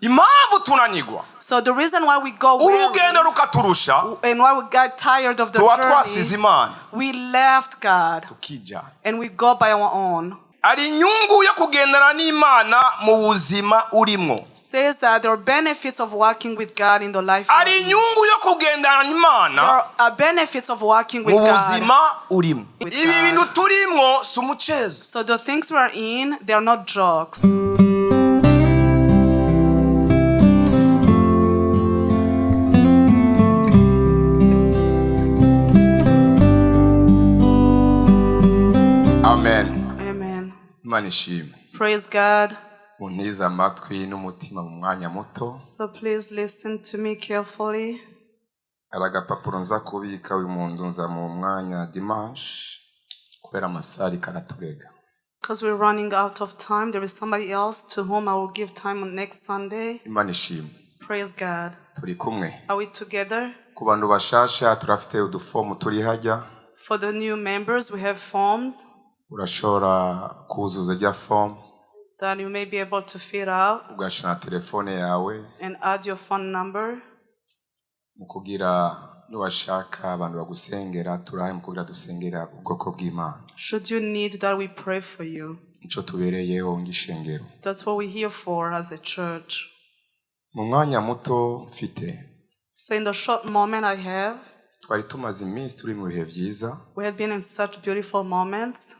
impamvu tunanigwa. So the reason why we go urugendo rukaturusha and why we got tired of the journey, we left God tukija and we go by our own. ari inyungu yo kugendana n'Imana mu buzima urimo. Says that there are benefits of walking with God in the life. ari inyungu yo kugendana n'Imana. There are benefits of walking with God mu buzima urimo. ibi bintu turimo si umucezo. So the things we are in, they are not jokes. Amen. Amen. Manishimwe. Praise God. Uniza amatwi n'umutima mu mwanya muto. So please listen to me carefully. Aragapapuro nza kubika uyu muntu nza mu mwanya dimanche kubera amasari karaturega. Because we're running out of time, there is somebody else to whom I will give time on next Sunday. Manishimwe. Praise God. Turi kumwe. Are we together? Ku bantu bashasha turafite udufomu turi hajya. For the new members, we have forms. Urashobora kuzuza rya form that you may be able to fill out ugashana telefone yawe and add your phone number. Mukugira niwashaka abantu bagusengera turahe mukugira dusengera ubwoko bw'Imana. Should you need that, we pray for you. Ico tubereyeho ngishengero. That's what we're here for as a church. Mu mwanya muto mfite. So in the short moment I have, twari tumaze iminsi turi mu bihe vyiza. We have been in such beautiful moments.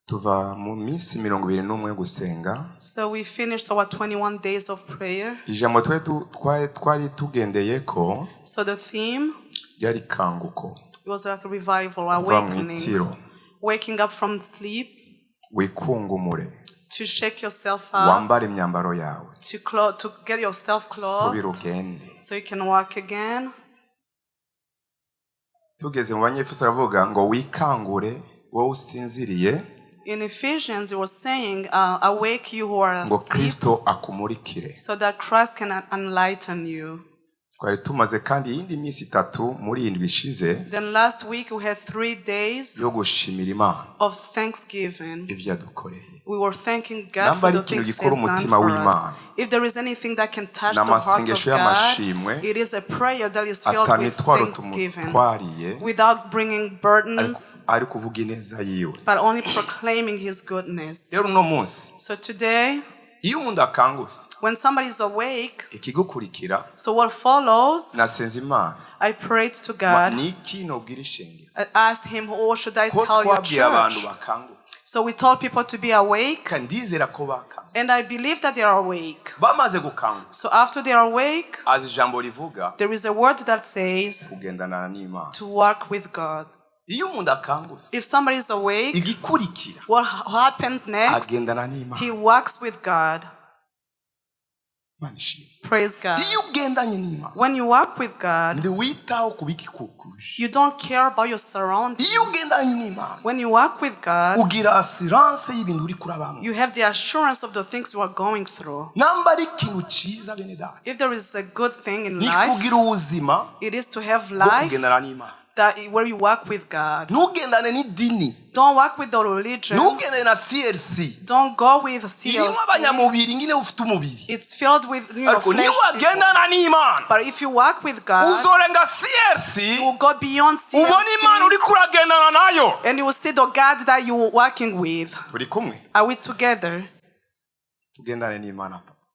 Tuva mu minsi 21 gusenga. So we finished our 21 days of prayer. Ijambo twari tugendeyeko. So the theme yari kanguko. It was like a revival, awakening. Waking up from sleep. Wikungumure. To shake yourself up. Wambare imyambaro yawe. To get yourself clothed. Subira ugende. So you can walk again. Tugeze mu banyefeso aravuga ngo wikangure wowe usinziriye. In Ephesians, it was saying, awake you who are asleep, Kristo akumurikire. So that Christ can enlighten you. Twari tumaze kandi iyindi minsi 3 muri indwi ishize. Then last week we had 3 days yo gushimira Imana of thanksgiving. Ivyo yadukoreye. We were thanking God for the things He has done for us. If there is anything that can touch the heart of God, it is a prayer that is filled with thanksgiving, without bringing burdens, but only proclaiming His goodness. So today, when somebody is awake, so what follows, I prayed to God. I asked Him, what should I tell your church? So we told people to be awake, and I believe that they are awake. So after they are awake, there is a word that says to walk with God. If somebody is awake, what happens next? He walks with God. Praise God. When you walk with God, you don't care about your surroundings. When you walk with God, you have the assurance of the things you are going through. If there is a good thing in life, it is to have life that where you walk with God. Don't walk with the religion. Don't go with CLC. It's filled with flesh. But if you walk with God, you will go beyond CLC, and you will see the God that you are working with. Are we together?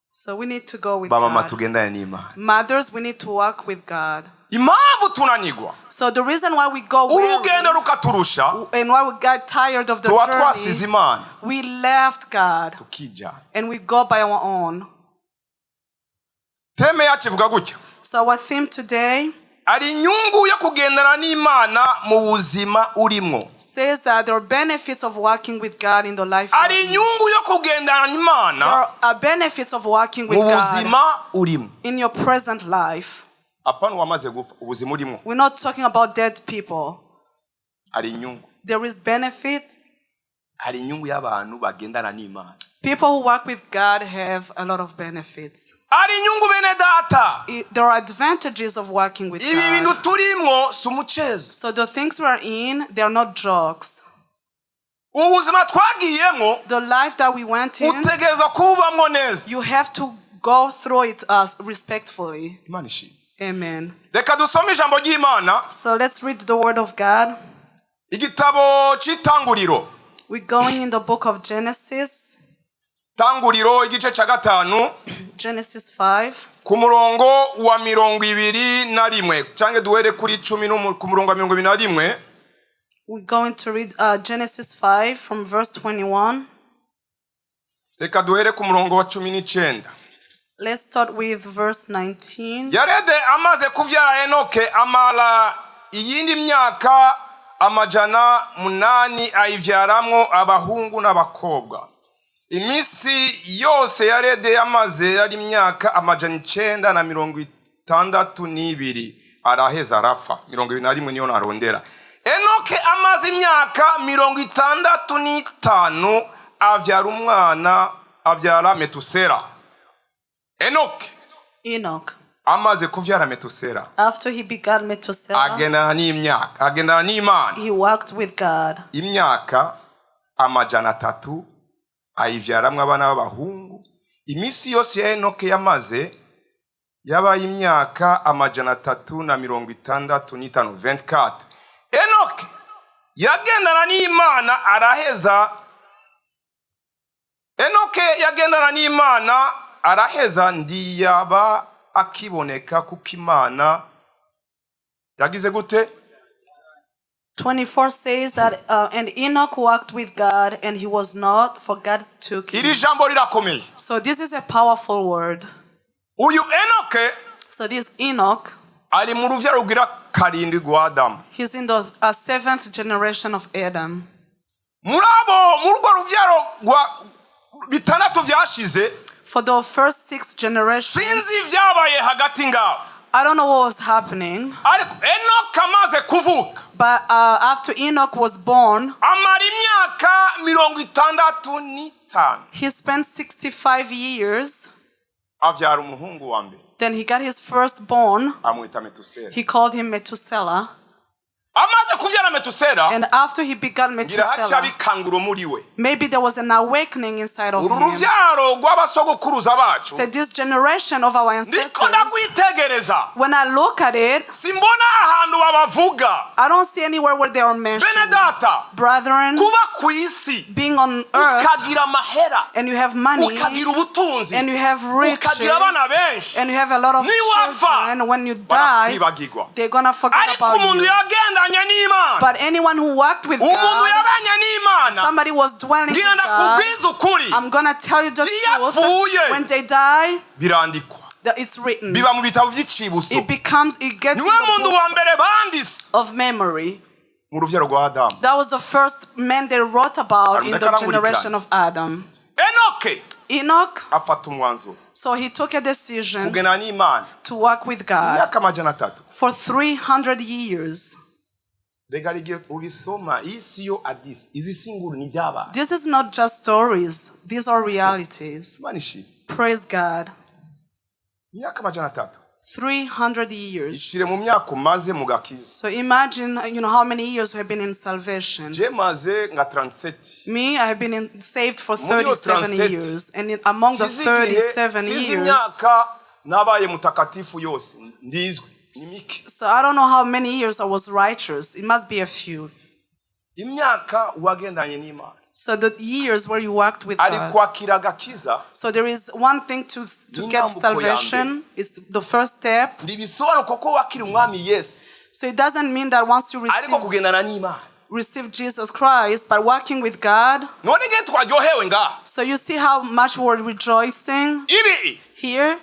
So we need to go with God. Mothers, we need to walk with God. So the reason why we go and why we got tired of the journey, we left God and we go by our own. So our theme today says that there are benefits of walking with God in the life. There are benefits of walking with God in your present life. We're not talking about dead people. There is benefit. People who work with God have a lot of benefits. There are advantages of working with God. So the things we are in, they are not jokes. The life that we went in, you have to go through it respectfully. Amen. So let's read the word of God. Igitabo cy'itanguriro. We're going in the book of Genesis. Tanguriro igice cya 5. Genesis 5. Ku murongo wa 21 cyangwa duhere kuri 10 ku murongo wa 21. We're going to read Genesis 5 from verse 21. Reka duhere ku murongo wa 19. Let's start with verse 19. Yarede amaze kuvyara Enoke amala iyindi myaka 800 ayivyaramwo abahungu n'abakobwa. Imisi yose yarede yamaze ari imyaka 962 araheza arafa. 21 niyo narondera. Enoke amaze imyaka 65 avyara umwana avyara Metusela. Enoch. Amaze kuvyara Metusela. After he begat Methuselah, agendana n'imyaka, agendana n'Imana. He walked with God. Imyaka 300 ayivyaramwe abana b'abahungu. Imisi yose ya Enoke yamaze yabaye imyaka 365 24. Enoke yagendana n'Imana araheza. Enoke yagendana n'Imana araheza ndiyaba akiboneka kuko Imana yagize gute? 24 says that and Enoch walked with God and he was not, for God took him. Iri jambo rirakomeye. So this is a powerful word. Uyu Enoke, so this Enoch, ali mu ruvyaro rugira 7 rwa Adamu. He's in the 7th generation of Adam. Murabo murwo ruvyaro rwa bitandatu vyashize. For the first 6 generations, sinzi vyabaye hagati ngabo. I don't know what was happening. Ariko Enoch amaze kuvuka. But after Enoch was born, amara imyaka 65. He spent 65 years. Avyara umuhungu wa mbere. Then he got his firstborn. Amwita Metusela. He called him Methuselah. Amaze kuvyara Metusela, and after he began Methuselah, maybe there was an awakening inside of him. So this generation of our ancestors, when I look at it, I don't see anywhere where they are mentioned. Brethren, being on earth, and you have money, and you have riches, and you have a lot of children, when you die, they're gonna forget about you. But anyone who walked with God, somebody was dwelling with God, I'm going to tell you the truth. When they die, it's written. It gets in the books of memory. That was the first man they wrote about in the generation of Adam. Enoch. So he took a decision to walk with God for 300 years. This is not just stories. These are realities. Praise God. 300 years. So imagine, how many years we have been in salvation. Me, I have been saved for 37 years. And among the 37 years, so I don't know how many years I was righteous. It must be a few. So the years where you walked with God. So there is one thing to get salvation. It's the first step. So it doesn't mean that once you receive Jesus Christ by walking with God. So you see how much we're rejoicing here.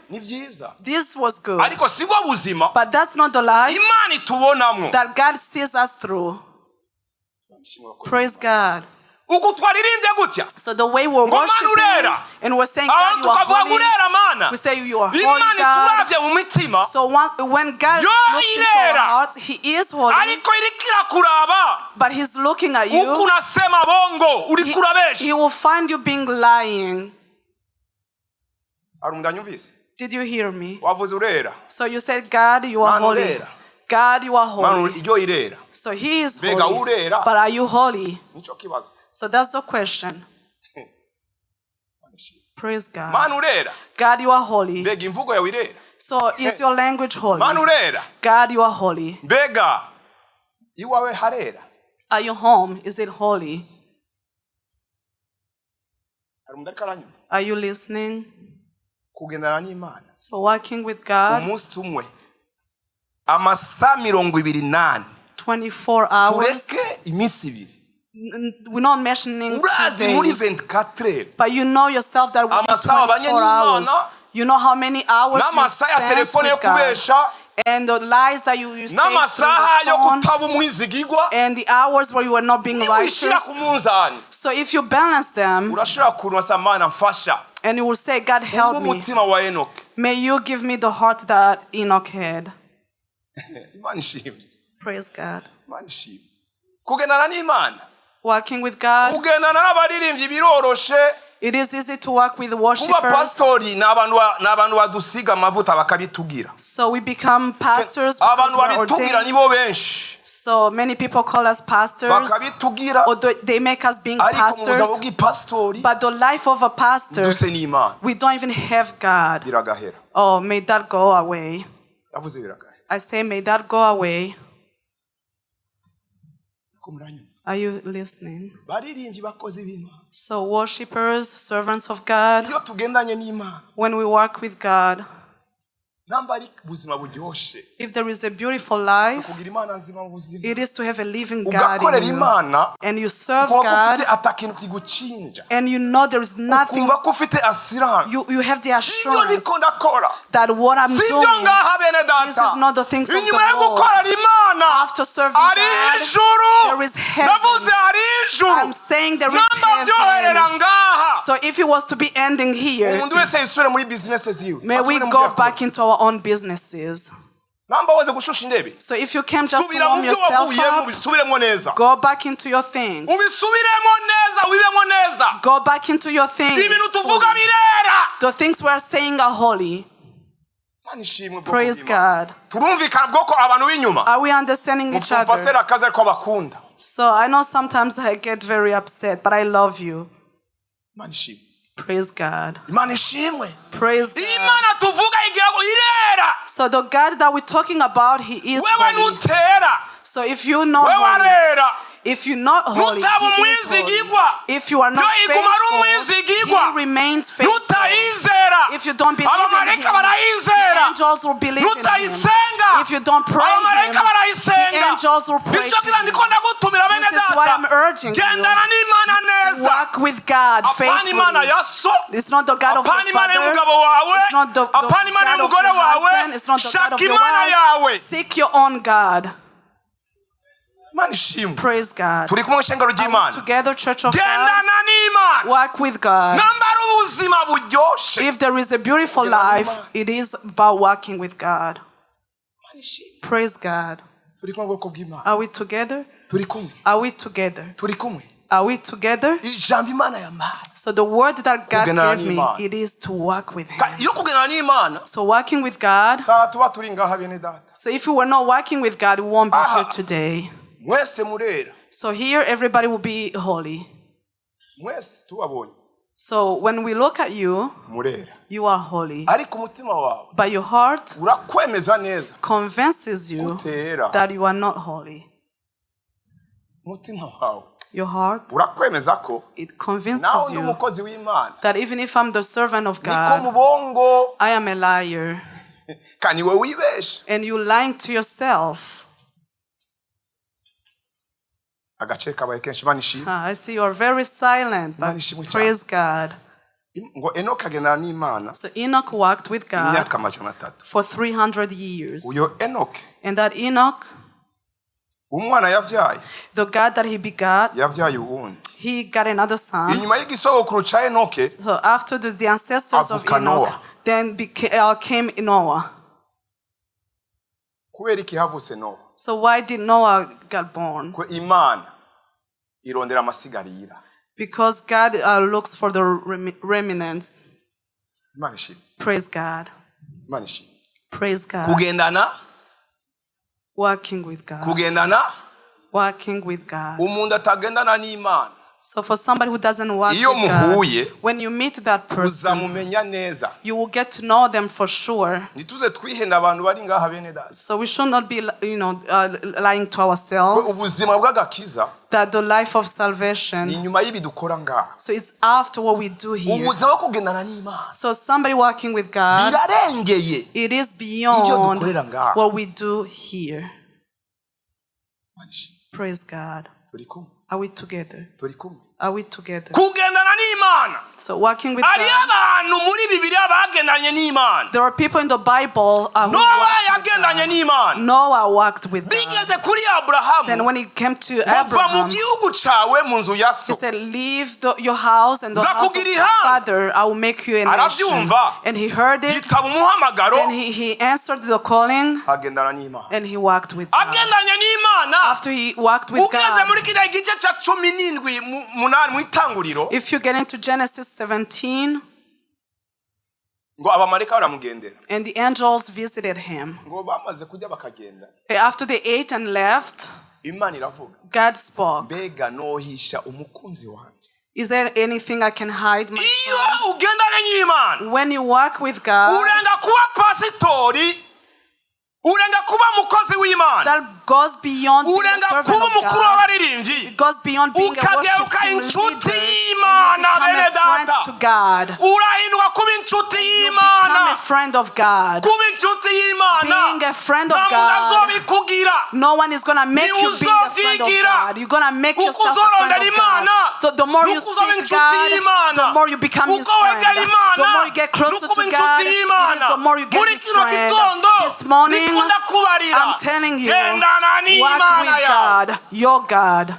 This was good. But that's not the life that God sees us through. Praise God. So the way we're worshiping and we're saying, God, you are holy. We say you are holy, God. So when God looks into our hearts, He is holy. But He's looking at you. He will find you being lying. Did you hear me? So you said, God, you are holy. God, you are holy. So He is holy. But are you holy? So that's the question. Praise God. Mana urera. God, you are holy. Mbega imvugo yawe irera. So is your language holy? Mana urera. God, you are holy. Mbega iwawe harera. Are your home, is it holy? Are you listening? Kugendana n'Imana. So walking with God. Umunsi umwe. Amasaha 28. 24 hours. Tureke iminsi 2. We're not mentioning 2 days. But you know yourself that within 24 hours. You know how many hours you spend with God. And the lies that you say through the phone, and the hours where you are not being righteous. So if you balance them, and you will say, God help me, may you give me the heart that Enoch had. Praise God. Walking with God. It is easy to work with worshipers. So we become pastors because we're ordained. So many people call us pastors, or they make us being pastors. But the life of a pastor, we don't even have God. Oh, may that go away. I say, may that go away. Are you listening? So worshippers, servants of God, when we work with God, if there is a beautiful life, it is to have a living God in you. And you serve God, and you know there is nothing. You have the assurance that what I'm doing, this is not the things of the Lord. After serving God, there is heaven. I'm saying there is heaven. So if it was to be ending here, may we go back into our own businesses. So if you came just to warm yourself up, go back into your things. Go back into your things. The things we are saying are holy. Praise God. Are we understanding each other? So I know sometimes I get very upset, but I love you. Praise God. Praise God. So the God that we're talking about, He is holy. So if you're not holy, if you're not holy, He is holy. If you are not faithful, He remains faithful. If you don't believe in Him, the angels will believe in Him. If you don't pray Him, the angels will pray to Him. This is why I'm urging you. Walk with God faithfully. It's not the God of your father. It's not the God of your husband. It's not the God of your wife. Seek your own God. Praise God. Are we together, Church of God? Walk with God. If there is a beautiful life, it is about walking with God. Praise God. Are we together? Are we together? Are we together? So the word that God gave me, it is to walk with Him. So walking with God. So if we were not walking with God, we won't be here today. So here everybody will be holy. So when we look at you, you are holy. But your heart convinces you that you are not holy. Your heart, it convinces you that even if I'm the servant of God, I am a liar. And you're lying to yourself. I see you are very silent, but praise God. So Enoch walked with God for 300 years. And that Enoch, the God that he begot, he got another son. So after the ancestors of Enoch, then came Noah. So why did Noah get born? Because God looks for the remnants. Praise God. Praise God. Working with God. Working with God. So for somebody who doesn't walk with God, when you meet that person, you will get to know them for sure. So we should not be, lying to ourselves. That the life of salvation, so it's after what we do here. So somebody walking with God, it is beyond what we do here. Praise God. Are we together? Are we together? So walking with God. There are people in the Bible who Noah walked with God. And when he came to Abraham, he said, leave your house and the house of your father. I will make you a nation. And he heard it. And he answered the calling. And he walked with God. After he walked with God, if you get into Genesis 17, and the angels visited him. After they ate and left, God spoke. Is there anything I can hide, my friend? When you walk with God, that goes beyond being a servant of God. It goes beyond being a worship team leader. You become a friend to God. You become a friend of God. Being a friend of God, no one is going to make you being a friend of God. You're going to make yourself a friend of God. So the more you seek God, the more you become His friend. The more you get closer to God, it is the more you get His friend. This morning, I'm telling you, walk with God, your God.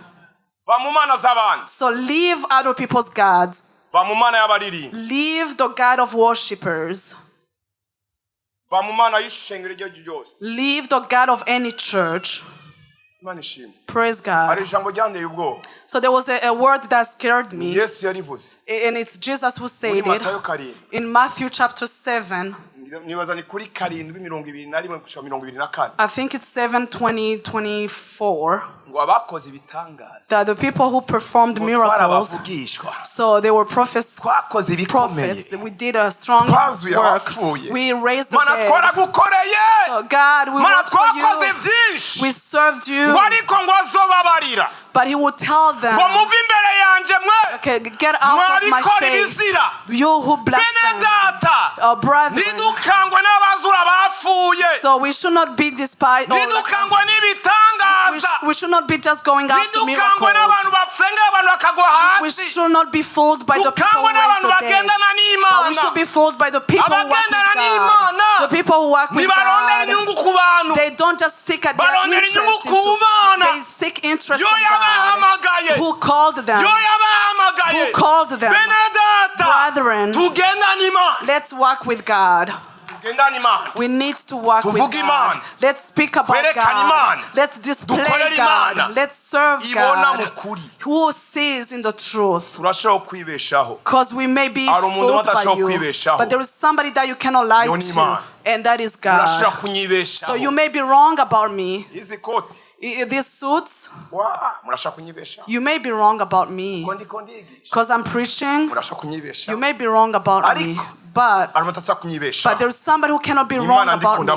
So leave other people's gods. Leave the God of worshippers. Leave the God of any church. Praise God. So there was a word that scared me. And it's Jesus who said it. In Matthew chapter 7. I think it's 7:20-24. That the people who performed miracles, so they were prophets. We did a strong work. We raised the dead. So God, we worked for you. We served you. But He would tell them, okay, get out of my face, you who blaspheme. Brethren, so we should not be despised. We should not be just going after miracles. We should not be fooled by the people who raise the dead. But we should be fooled by the people who walk with God. The people who walk with God, they don't just seek at their interest. They seek interest from God. Who called them? Who called them? Brethren, let's walk with God. We need to walk with God. Let's speak about God. Let's display God. Let's serve God who sees in the truth. Because we may be fooled by you, but there is somebody that you cannot lie to, and that is God. So you may be wrong about me. These suits, you may be wrong about me because I'm preaching. You may be wrong about me, but there is somebody who cannot be wrong about me.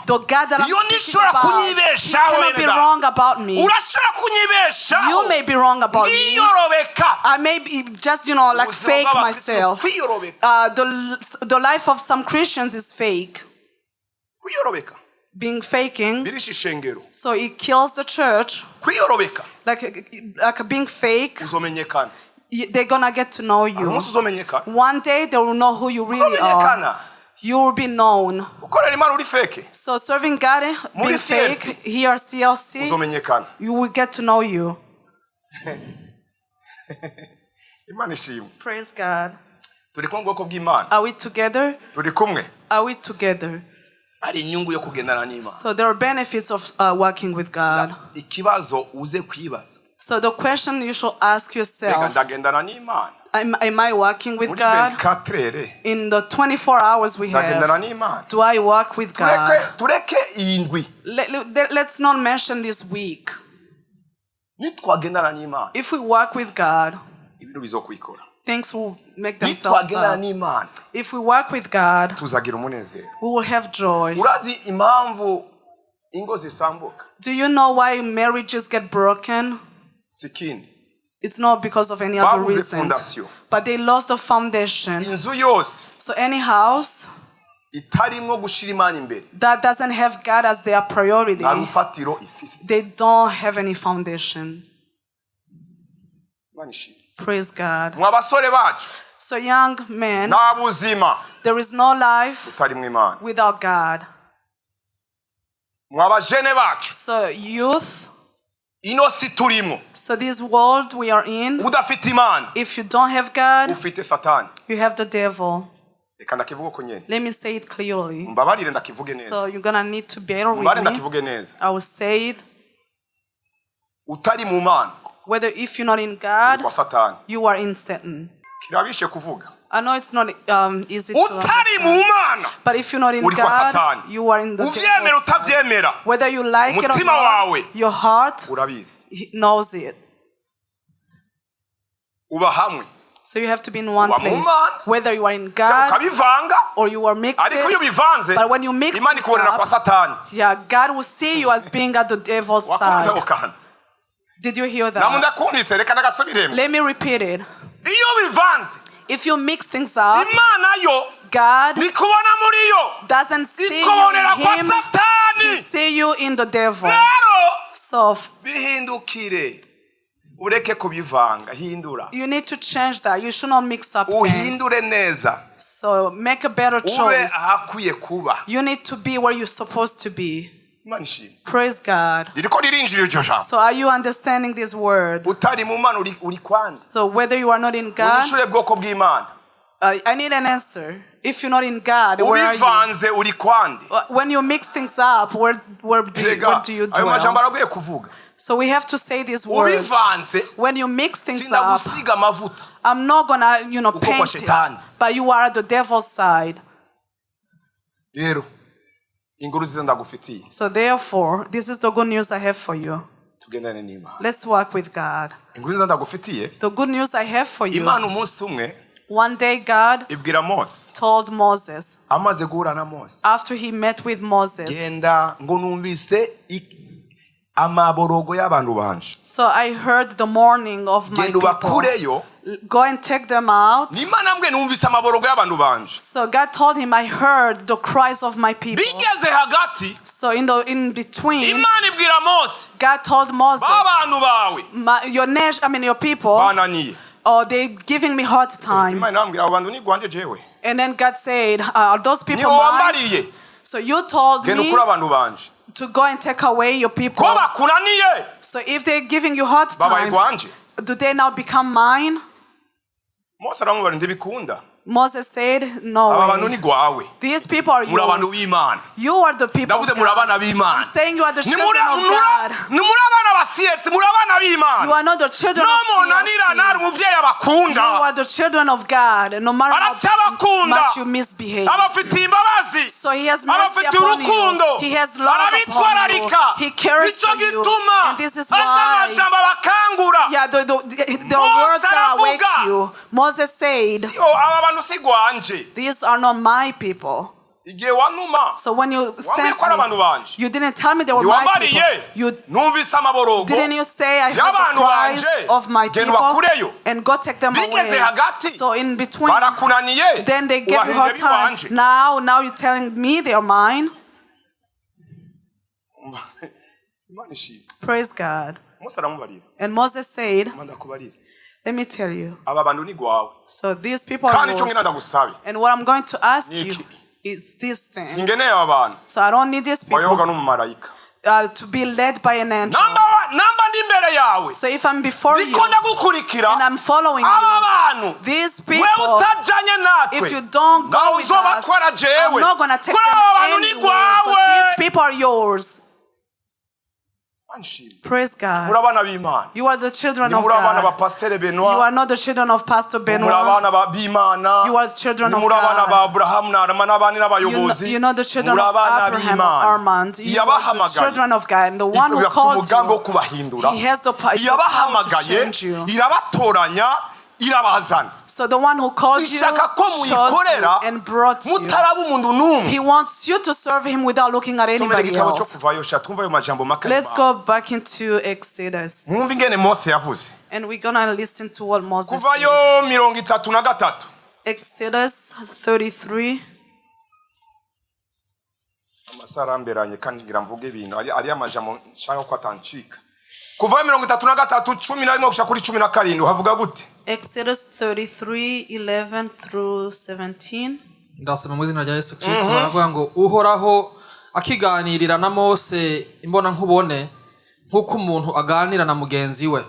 The God that I'm speaking about, He cannot be wrong about me. You may be wrong about me. I may be just like fake myself. The life of some Christians is fake. Being faking, so it kills the church. Like being fake, they're gonna get to know you. One day they will know who you really are. You will be known. So serving God, being fake, here CLC, you will get to know you. Praise God. Are we together? Are we together? So there are benefits of working with God. So the question you should ask yourself, am I working with God? In the 24 hours we have, do I work with God? Let's not mention this week. If we work with God, ibintu bizokwikora. Things will make themselves up. If we work with God, we will have joy. Do you know why marriages get broken? It's not because of any other reasons, but they lost the foundation. So any house that doesn't have God as their priority, they don't have any foundation. Praise God. So young men, there is no life without God. So youth, so this world we are in, if you don't have God, you have the devil. Let me say it clearly. So you're gonna need to bear with me. I will say it. Whether if you're not in God, you are in Satan. I know it's not easy to understand, but if you're not in God, you are in the devil. Whether you like it or not, your heart knows it. So you have to be in one place. Whether you are in God or you are mixed, but when you mix things up, yeah, God will see you as being at the devil's side. Did you hear that? Let me repeat it. If you mix things up, God doesn't see you in him, he sees you in the devil. So you need to change that. You should not mix up things. So make a better choice. You need to be where you're supposed to be. Praise God. So are you understanding this word? So whether you are not in God, I need an answer. If you're not in God, where are you? When you mix things up, where do you dwell? So we have to say these words. When you mix things up, I'm not gonna, paint it, but you are at the devil's side. So therefore, this is the good news I have for you. Let's work with God. The good news I have for you. One day God told Moses, after he met with Moses, so I heard the mourning of my people. Go and take them out. So God told him, I heard the cries of my people. So in between, God told Moses, your people, they're giving me hard time. And then God said, are those people mine? So you told me to go and take away your people. So if they're giving you hard time, do they now become mine? Moses said, no way. These people are yours. You are the people of God. I'm saying you are the children of God. You are not the children of CLC. You are the children of God. No matter how much you misbehave. So he has mercy upon you. He has love upon you. He cares for you. And this is why the words that awake you. Moses said, these are not my people. So when you sent me, you didn't tell me they were my people. Didn't you say I heard the cries of my people and go take them away? So in between, then they gave you hard time. Now you're telling me they're mine. Praise God. And Moses said, let me tell you. So these people are yours. And what I'm going to ask you is this thing. So I don't need these people to be led by an angel. So if I'm before you and I'm following you, these people, if you don't go with us, I'm not going to take them anywhere, but these people are yours. Praise God. You are the children of God. You are not the children of Pastor Benoit. You are the children of God. You're not the children of Abraham or Armand. You are the children of God. And the one who called you, he has the power to change you. irabazana. So the one who called you, chose you and brought you. He wants you to serve him without looking at anybody else. Let's go back into Exodus. And we're going to listen to what Moses said. Exodus 33. Exodus 33:11 through 17. Ndasoma mu izina rya Yesu Kristo baravuga ngo uhoraho akiganirira na Mose imbona nkubone nkuko umuntu aganira na mugenzi we.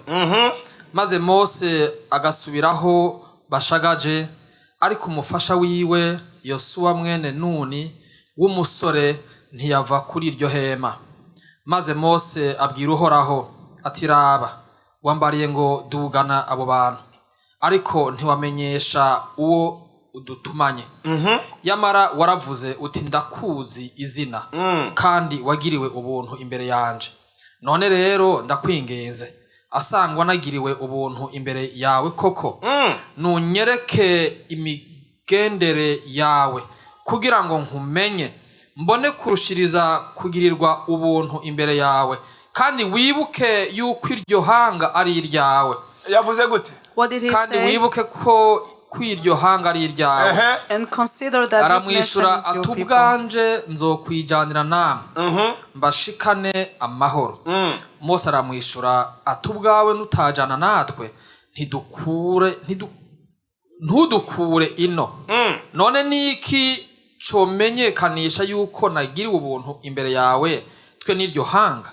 Maze Mose agasubiraho bashagaje ariko umufasha wiwe Yosuwa mwene Nuni w'umusore ntiyava kuri iryo hema. Maze Mose abwira uhoraho ati raba wambariye ngo dugana abo bantu ariko ntiwamenyesha uwo udutumanye. Yamara waravuze uti ndakuzi izina kandi wagiriwe ubuntu imbere yanje. None rero ndakwingenze asangwa nagiriwe ubuntu imbere yawe koko nunyereke imigendere yawe kugira ngo nkumenye mbone kurushiriza kugirirwa ubuntu imbere yawe kandi wibuke yuko iryo hanga ari iryawe. Yavuze gute? What did he say? Kandi wibuke ko iryo hanga ari iryawe. And consider that this nation is your people. Atubwanje nzokwijanira namwe mbashikane amahoro. Mose aramwishura atubwawe nutajana natwe ntudukure ino. None niki comenyekanisha yuko nagiriwe ubuntu imbere yawe twe n'iryo hanga?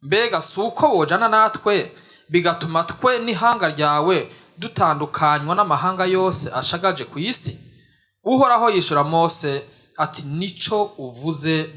Mbega suko wojana natwe bigatuma twe n'ihanga ryawe dutandukanywa n'amahanga yose ashagaje ku isi? Uhoraho yishura Mose ati nico uvuze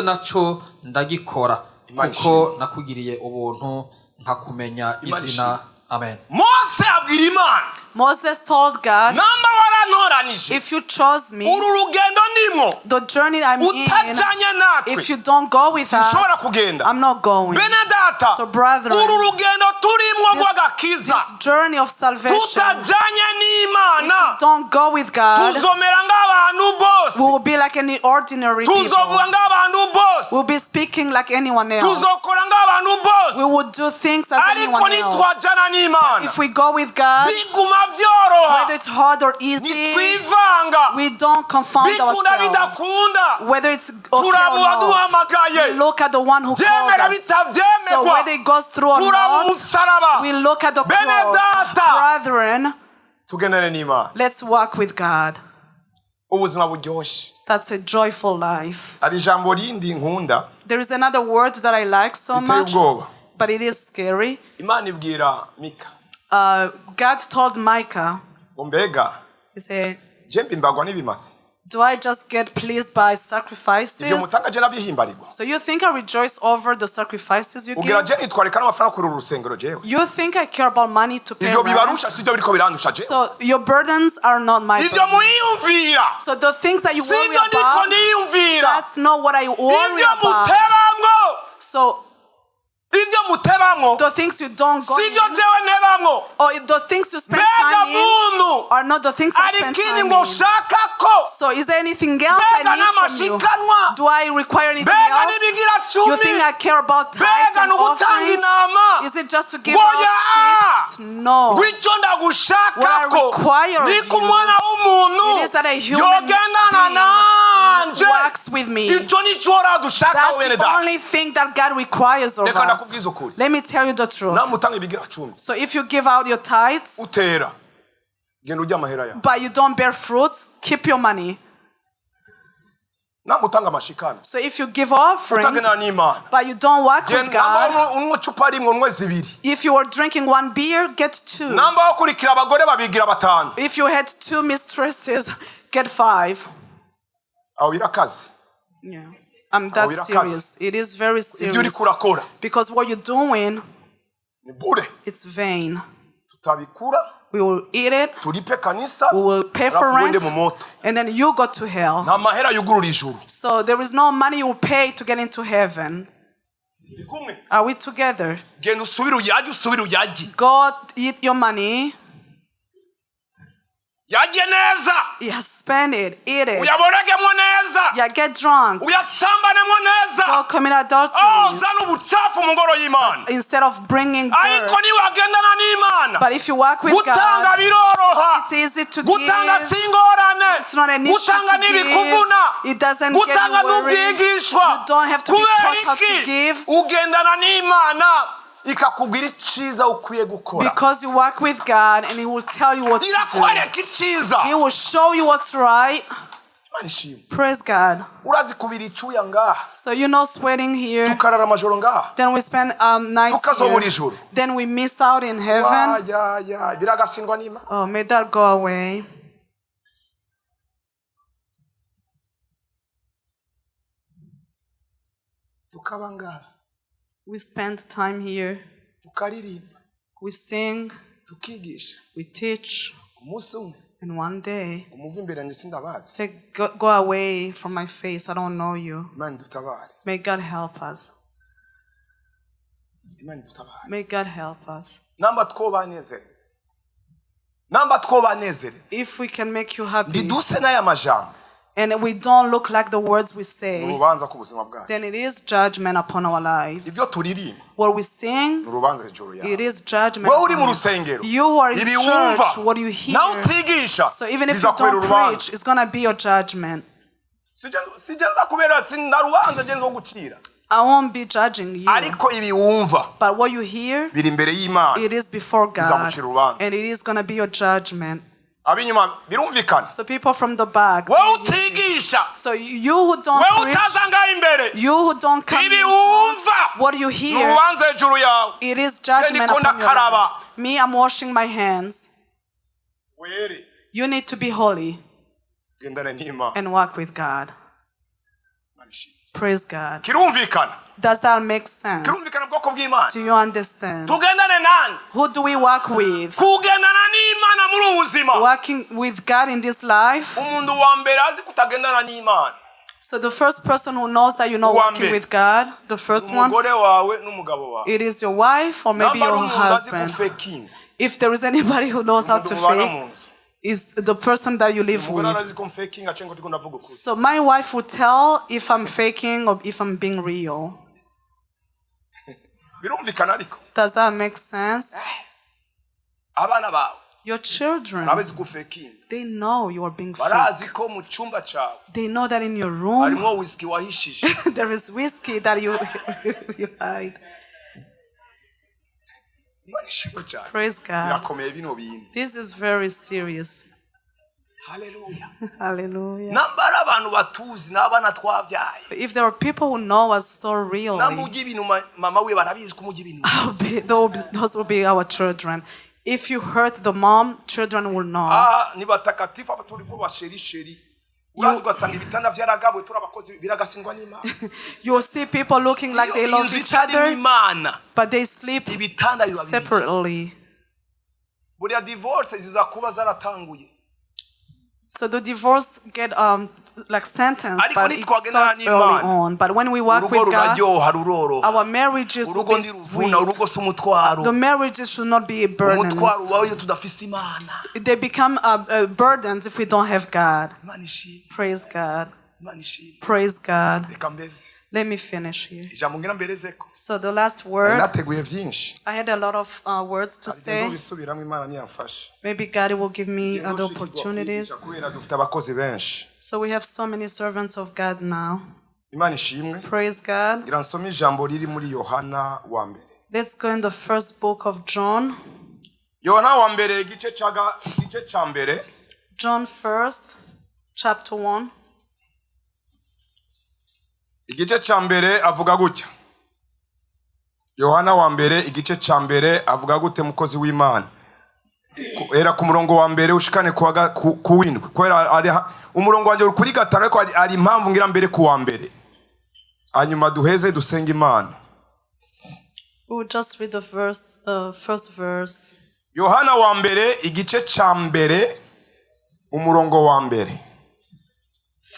naco ndagikora kuko nakugiriye ubuntu nkakumenya izina. Amen. Mose abwira Imana. Moses told God, namba warantoranije, if you chose me, uru rugendo ndimo, the journey I'm in, utajanye natwe, if you don't go with us, sinshobora kugenda. I'm not going. Benedata, so brethren, uru rugendo turimwo rw'agakiza, this journey of salvation, tutajanye n'Imana, if you don't go with God, tuzomera ng'abantu bose, we will be like any ordinary people. Tuzovuga ng'abantu bose, we'll be speaking like anyone else. Tuzokora ng'abantu bose, we will do things as anyone else. Ariko nitwajana n'Imana, if we go with God, whether it's hard or easy, we don't confound ourselves. Whether it's okay or not, we look at the one who called us. So whether it goes through or not, we look at the cross. Brethren, let's walk with God. That's a joyful life. There is another word that I like so much, but it is scary. God told Micah, he said, do I just get pleased by sacrifices? So you think I rejoice over the sacrifices you give? You think I care about money to pay rent? So your burdens are not my burdens. So the things that you worry about, that's not what I worry about. So the things you don't go in, or the things you spend time in, are not the things I spend time in. So is there anything else I need from you? Do I require anything else? You think I care about tithes and offerings? Is it just to give out sheep? No. What I require of you, it is that a human being walks with me. That's the only thing that God requires of us. Let me tell you the truth. So if you give out your tithes, but you don't bear fruits, keep your money. So if you give offerings, but you don't work with God, if you were drinking one beer, get two. If you had two mistresses, get 5. Yeah. That's serious. It is very serious. Because what you're doing, it's vain. We will eat it, we will pay for rent, and then you go to hell. So there is no money you will pay to get into heaven. Are we together? Go eat your money, Yarye neza. You spend it, eat it. Uyaboregemo neza. You get drunk. Uyasambanemo neza. Go commit adultery. Zana ubucafu mu ngoro y'Imana. Instead of bringing dirt. Ariko ni wagendana n'Imana. But if you walk with God, gutanga biroroha. It's easy to gutanga give. singorane. It's not an issue gutanga to give. It doesn't get you worried. You don't have to be taught how to give. Ugendana n'Imana. Ikakubwira iciza ukwiye gukora. Because you walk with God and He will tell you what to Irakwereka iciza. do. He will show you what's right. Praise God. Urazi kubira icuya ngaha. So you know sweating here. Tukarara amajoro ngaha. Then we spend nights Tukazobura here. ijoro. Then we miss out in heaven. Biragasindwa n'Imana. Oh, may that go away. Tukaba ngaha. We spend time here. Tukaririmba. We sing. Tukigisha. We teach. Umunsi umwe. And one day, umuva imbere yanjye sindabazi. say, go away from my face. I don't know you. Imana dutabare. May God help us. Imana dutabare. May God help us. Namba twobanezereza. Namba twobanezereza. If we can make you happy. Ndiduse n'aya majambo. And we don't look like the words we say, urubanza ku buzima bwacu. Then it is judgment upon our lives. Ibyo turirimba. What we sing, urubanza hejuru yawe. it is judgment. Wowe uri mu rusengero. You who are in church, what you hear. Nawe utigisha. So even if you don't preach, it's going to be your judgment. Sijaza kubera sinarubanza genzo gucira. I won't be judging you. Ariko ibi wumva. But what you hear, biri imbere y'Imana. It is before God. And it is going to be your judgment. Abinyuma birumvikana. So people from the back. Wowe utigisha. So you who don't preach, you who don't come in, what you hear, urubanza hejuru yawe. It is judgment upon your life. Me, I'm washing my hands. You need to be holy and walk with God. Praise God. Kirumvikana. Does that make sense? Kirumvikana bwoko bw'Imana. Do you understand? Tugendane nani? Who do we walk with? Kugendana n'Imana muri ubuzima. Walking with God in this life. Umuntu wa mbere azi kutagendana n'Imana. So the first person who knows that you're not walking with God, the first one, it is your wife or maybe your husband. If there is anybody who knows how to fake, is the person that you live with. So my wife would tell if I'm faking or if I'm being real. Does that make sense? Your children, they know you are being fake. They know that in your room there is whiskey that you hide. Praise God. This is very serious. Hallelujah. Hallelujah. So if there are people who know us so really, those will be our children. If you hurt the mom, children will know. You'll see people looking like they love each other, but they sleep separately. So the divorce get like sentence, but it starts early on. But when we walk with God, our marriages will be sweet. The marriages should not be burdens. They become burdens if we don't have God. Praise God. Praise God. Let me finish here. So the last word, I had a lot of words to say. Maybe God will give me other opportunities. So we have so many servants of God now. Praise God. Let's go in the first book of John. John 1, chapter 1. Igice ca mbere avuga gutya. Yohana wa mbere igice ca mbere avuga gute mukozi w'Imana. Era ku murongo wa mbere ushikane ku windwe. Kwera ari umurongo wanje uri kuri gatano ariko ari impamvu ngira mbere ku wa mbere. Hanyuma duheze dusenga Imana. We will just read the first verse. Yohana wa mbere igice ca mbere umurongo wa mbere.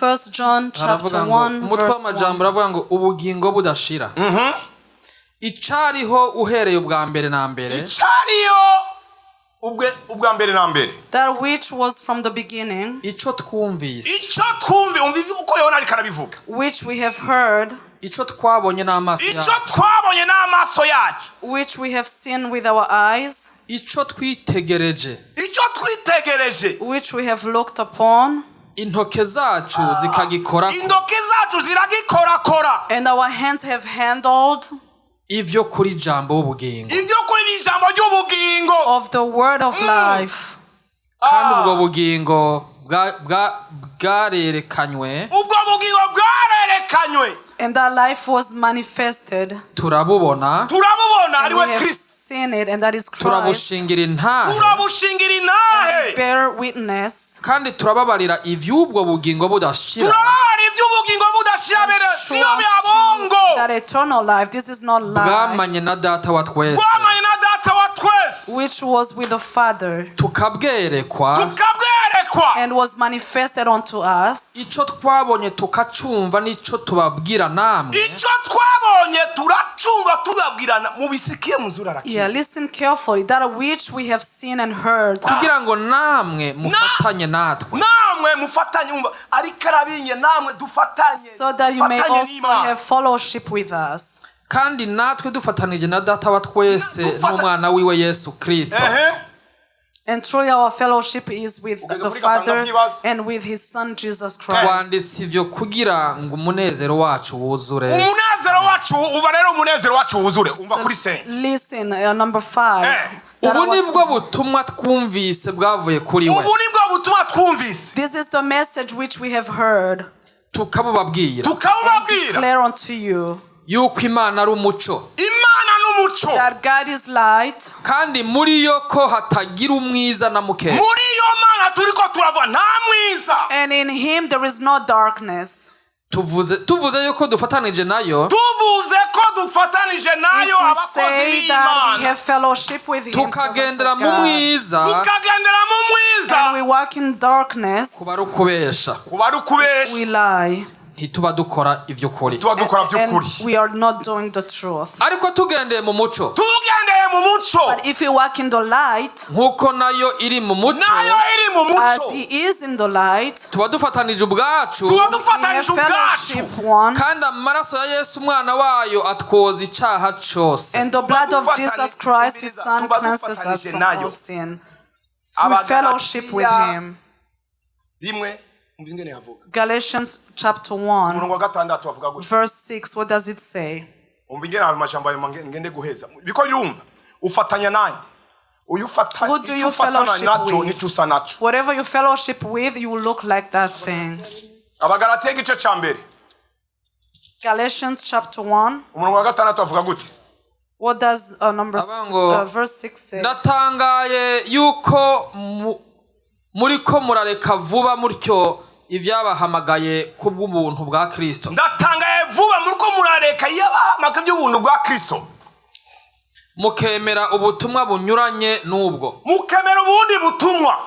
1 John chapter 1 verse 1. Aravuga ngo ubugingo budashira. Icariho uhereye ubwa mbere na mbere. Icariho ubwa mbere na mbere. That which was from the beginning. Ico twumvise. Ico twumve umvize uko Yohana ariko arabivuga. Which we have heard. Ico twabonye n'amaso yacu. Ico twabonye n'amaso yacu. Which we have seen with our eyes. Ico twitegereje. Ico twitegereje. Which we have looked upon. Intoke zacu zikagikora. Intoke zacu ziragikorakora. And our hands have handled. Ivyo kuri jambo w'ubugingo. Ivyo kuri jambo ry'ubugingo. Of the word of life. Kandi ubwo bugingo bwarerekanywe. Ubwo bugingo bwarerekanywe. And that life was manifested. Turabubona. Ariwe Kristo. Seen it, and that is Christ. Turabushingira intahe. Bear witness. Kandi turababarira ivy'ubwo bugingo budashira. That eternal life, this is not life. Bwamanye na data wa twese. Which was with the Father. Tukabwerekwa. And was manifested unto us. Ico twabonye tukacumva nico tubabwira namwe. Ico twabonye turacumva tubabwirana mubisikiye muzurara. Yeah, listen carefully. That which we have seen and heard. Kugira ngo namwe mufatanye natwe. Namwe mufatanye umva ariko arabinye namwe dufatanye. So that you may also have fellowship with us. Kandi natwe dufatanije na data wa twese n'umwana wiwe Yesu Kristo. And truly our fellowship is with the Father and with his Son Jesus Christ. Twanditse ivyo kugira ngo umunezero wacu wuzure. Umunezero wacu uva rero umunezero wacu wuzure umva kuri se. Listen, number 5. Ubu nibwo butumwa twumvise bwavuye kuri we. Ubu nibwo butumwa twumvise. This is the message which we have heard. Tukabubabwira. Declare unto you. Yuko Imana ari umuco. That God is light. Kandi muri yo ko hatagira umwiza na muke. Muri yo Mana turiko turava nta mwiza. And in him there is no darkness. Tuvuze yuko dufatanije nayo. Abakozi b'Imana. We have fellowship with him. Tukagendera mu mwiza. And we walk in darkness. We lie. Ntituba dukora ivyo kuri. And we are not doing the truth. Ariko tugendeye mu muco. But if we walk in the light, nkuko nayo iri mu muco, as he is in the light, tuba dufatanije ubwacu. Kandi amaraso ya Yesu umwana wayo atwoza icaha cose. And the blood of Jesus Christ his son cleanses us from all sin. We fellowship with him. Galatians chapter 1 verse 6, what does it say? Who do you fellowship with? Whatever you fellowship with, you will look like that thing. Galatians chapter 1. What does verse 6 say? Ndatangaye yuko muriko murareka vuba mutyo ivyabahamagaye kubw'ubuntu bwa Kristo. Ndatangaye vuba muriko murareka yabahamagaye by'ubuntu bwa Kristo. Mukemera ubutumwa bunyuranye n'ubwo. Mukemera ubundi butumwa.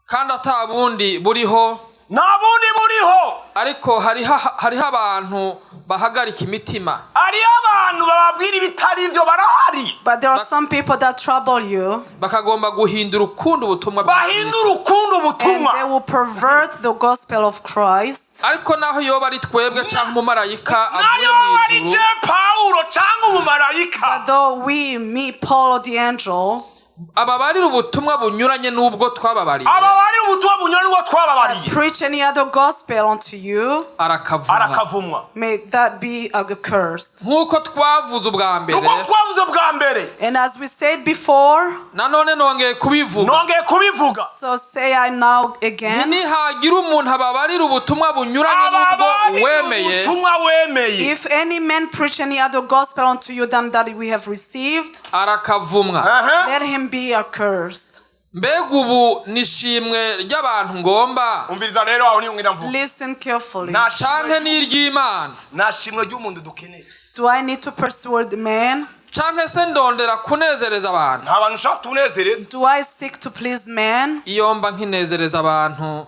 Kandi atabundi buriho. Nta bundi buriho. Ariko hariho abantu bahagarika imitima. Ari abantu bababwira ibitari ivyo barahari. But there are some people that trouble you. Bakagomba guhindura ukundi ubutumwa bwa Kristo. Bahindura ukundi ubutumwa. And they will pervert the gospel of Christ. Ariko naho yoba ari twebwe cyangwa umumarayika avuye mu ijuru. Paulo cyangwa umumarayika. But though me, Paul or the angels, ababarira ubutumwa bunyuranye n'ubwo twababariye. Ababarira ubutumwa bunyuranye n'ubwo twababariye. Preach any other gospel unto you. Arakavumwa. May that be accursed. Nkuko twavuze ubwa mbere. And as we said before, nanone nongeye kubivuga. So say I now again. Nihagira umuntu ababarira ubutumwa bunyuranye n'ubwo wemeye. If any man preach any other gospel unto you than that we have received, arakavumwa. Let him be accursed. Mbega ubu nishimwe ry'abantu ngomba. Umviriza rero aho ni ngira mvuga. Listen carefully. Canke n'iry'Imana. Nashimwe ry'umuntu dukeneye. Do I need to persuade man? Canke se ndondera kunezereza abantu. Nta bantu ushaka tunezereza. Do I seek to please man? Iyo mba nkinezereza abantu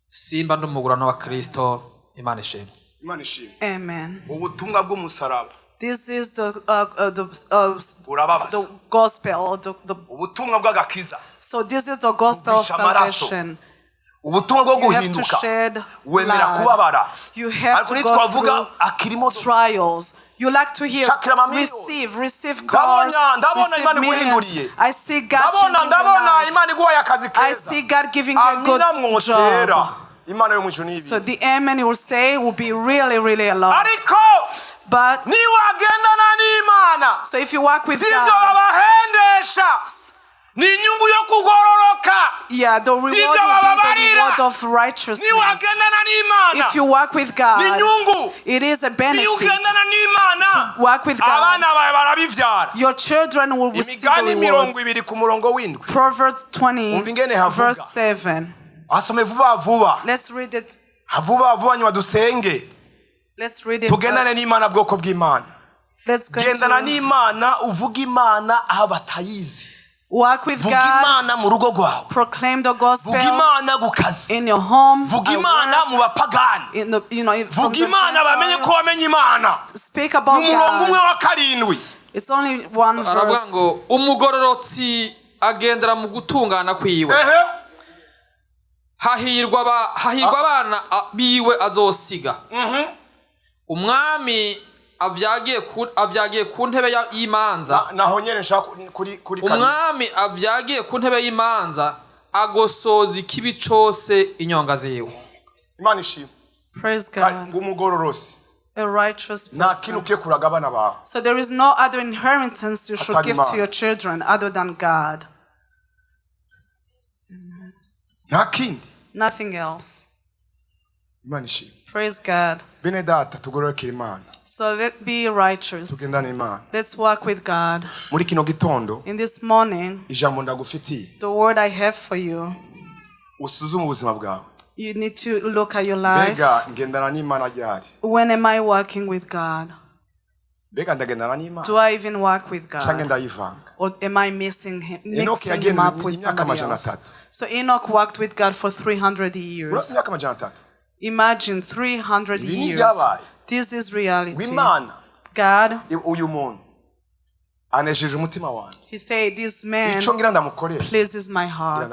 simba ndumugurano wa Kristo. Imana ishimwe. Imana ishimwe. Amen. Ubutumwa bw'umusaraba. This is the gospel, ubutumwa bw'agakiza. So this is the gospel of salvation. Ubutumwa bwo guhinduka. Wemera kubabara. You have to go through trials. You like to hear, receive cars, receive millions. I see God changing your life. I see God giving you a good job. So the amen will say will be really, really a lot. But so if you walk with God, yeah, the reward will be the reward of righteousness. If you walk with God, it is a benefit to walk with God. Your children will receive the rewards. Proverbs 20, verse 7. Let's read it. Let's read it. Tugendane n'Imana bwoko bw'Imana. Let's go. Gendana n'Imana uvuga Imana aho batayizi. Walk with God. Proclaim the gospel in your home. In the, from the Gentiles. Speak about God. It's only one verse. Umugororotsi agendera mu gutungana kwiwe. Hahirwa abana biwe azosiga. Umwami avyagiye ku ntebe y'imanza. Umwami avyagiye ku ntebe y'imanza agosoza ikibi cose inyonga zewe. Imana ishimwe. Praise God. Umugororosi. A righteous person. So there is no other inheritance you should give to your children other than God. Nothing else. Praise God. So let's be righteous. Let's walk with God. In this morning, the word I have for you, you need to look at your life. When am I walking with God? Do I even walk with God? Or am I mixing him up with somebody else? So Enoch walked with God for 300 years. Imagine 300 years. This is reality. God, he said, this man pleases my heart.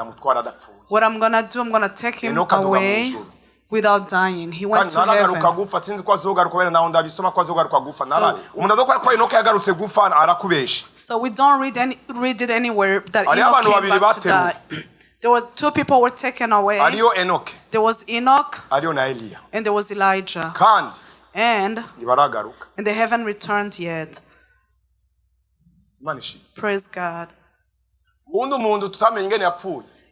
What I'm going to do, I'm going to take him away without dying. He went to heaven. So we don't read it anywhere that Enoch came back to die. There were two people who were taken away. There was Enoch and there was Elijah. And they haven't returned yet. Praise God.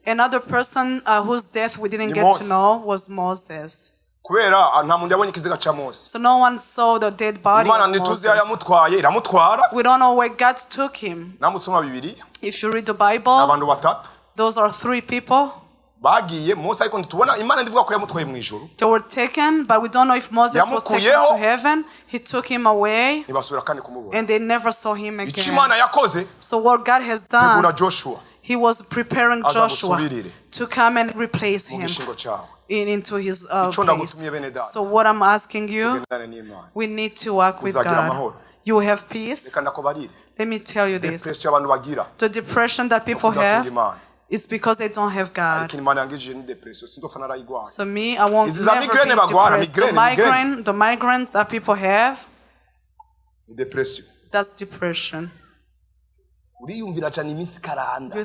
Another person whose death we didn't get to know was Moses. So no one saw the dead body of Moses. We don't know where God took him. If you read the Bible, those are three people. They were taken, but we don't know if Moses was taken to heaven. He took him away, and they never saw him again. So what God has done, he was preparing Joshua to come and replace him into his place. So what I'm asking you, we need to walk with God. You will have peace. Let me tell you this. The depression that people have, it's because they don't have God. So me, I won't never be depressed. The migraine that people have, that's depression. You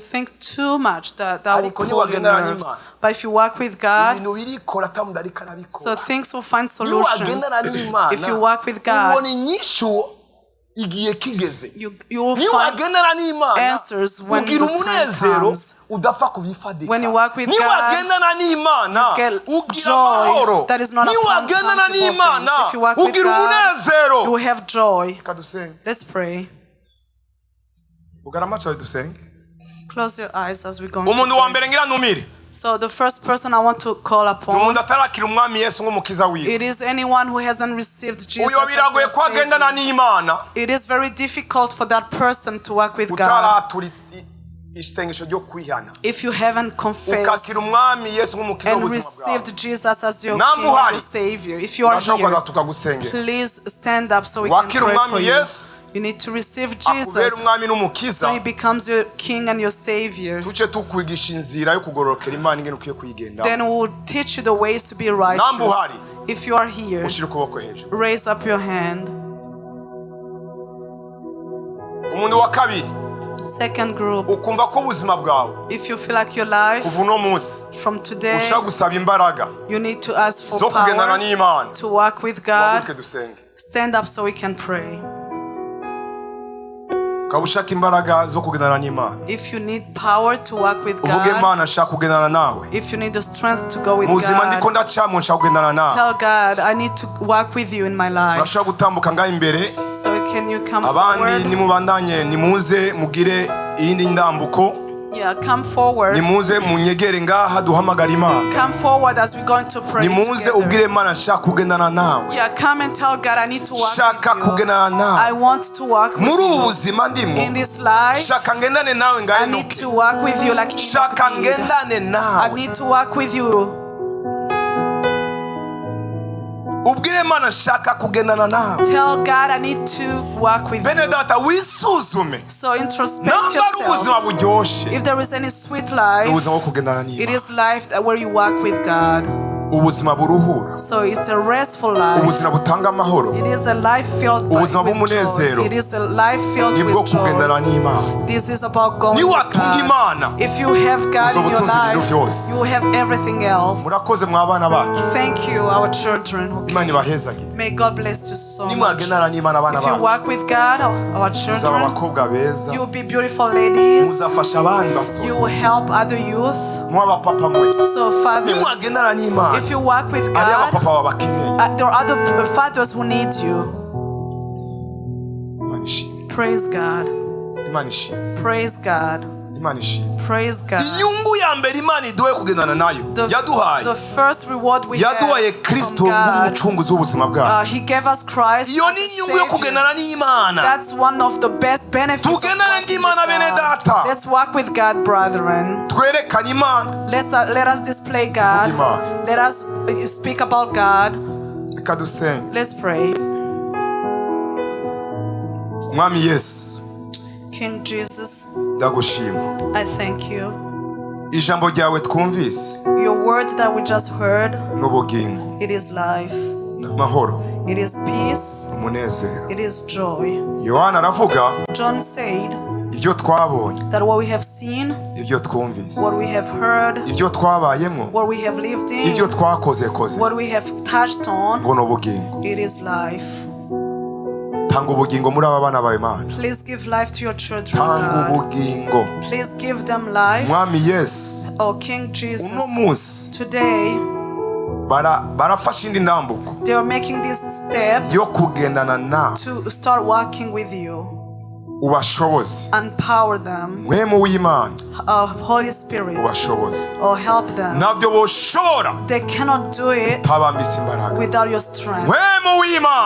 think too much that will cool your nerves. But if you work with God, so things will find solutions. If you work with God, you will find answers when the time comes. When you work with God, you get joy that is not a tangible thing. If you work with God, you will have joy. Let's pray. Close your eyes as we go into prayer. So the first person I want to call upon, it is anyone who hasn't received Jesus as their Savior. It is very difficult for that person to walk with God. isengesho ryo kwihana if you haven't confessed ukakira umwami Yesu nk'umukiza and w'ubuzima bwawe received Jesus as your King and your Savior, if you are here, please stand up so we can pray for you. You need to receive Jesus so He becomes your King and your Savior. Then we will teach you the ways to be righteous. If you are here, raise up your hand. Second group, if you feel like your life from today, you need to ask for power to walk with God. Stand up so we can pray. If you need power to walk with God, if you need the strength to go with God, tell God, I need to walk with you in my life. So can you come forward? Yeah, come forward. Come forward as we're going to pray together. Yeah, come and tell God, I need to walk with you. I want to walk with you. In this life, I need to walk with you like Enoch did. I need to walk with you. Tell God, I need to walk with you. So introspect yourself. If there is any sweet life, it is life where you walk with God. So it's a restful life. It is a life filled with joy. It is a life filled with joy. This is about going with God. If you have God in your life, you will have everything else. Thank you, our children who came. May God bless you so much. If you walk with God, our children, you will be beautiful ladies. You will help other youth. So fathers, if you walk with God, there are other fathers who need you. Praise God. Praise God. Praise God. The first reward we have from God, He gave us Christ as a Savior. That's one of the best benefits of walking with God. Let's walk with God, brethren. Let us display God. Let us speak about God. Let's pray. King Jesus, I thank you. Your words that we just heard, it is life. It is peace. It is joy. John said that what we have seen, what we have heard, what we have lived in, what we have touched on, it is life. Please give life to your children, God. Please give them life. Oh, King Jesus, today they are making this step to start walking with you. Empower them. Holy Spirit, or help them. They cannot do it without your strength.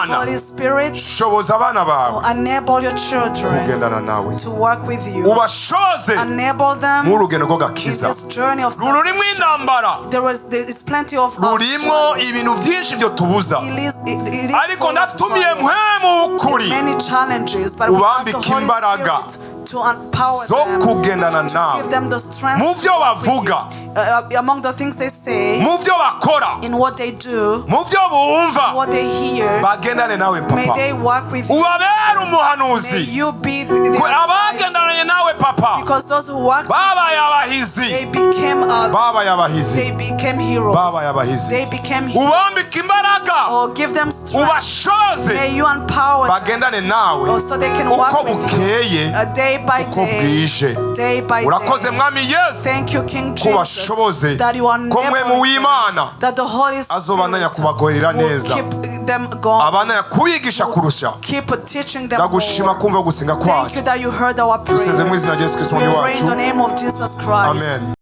Holy Spirit, enable your children to work with you. Enable them in this journey of salvation. There is plenty of many challenges, but we ask the Holy Spirit to empower them, to give them the strength among the things they say, in what they do, what they hear. May they walk with you. May you be their advisor. Because those who walked with you, they became heroes. They became heroes. Oh, give them strength. May you empower them so they can walk with you day by day. Day by day. Thank you, King Jesus, that you are never that the Holy Spirit will keep them going, keep teaching them more. Thank you that you heard our prayer. We pray in the name of Jesus Christ. Amen.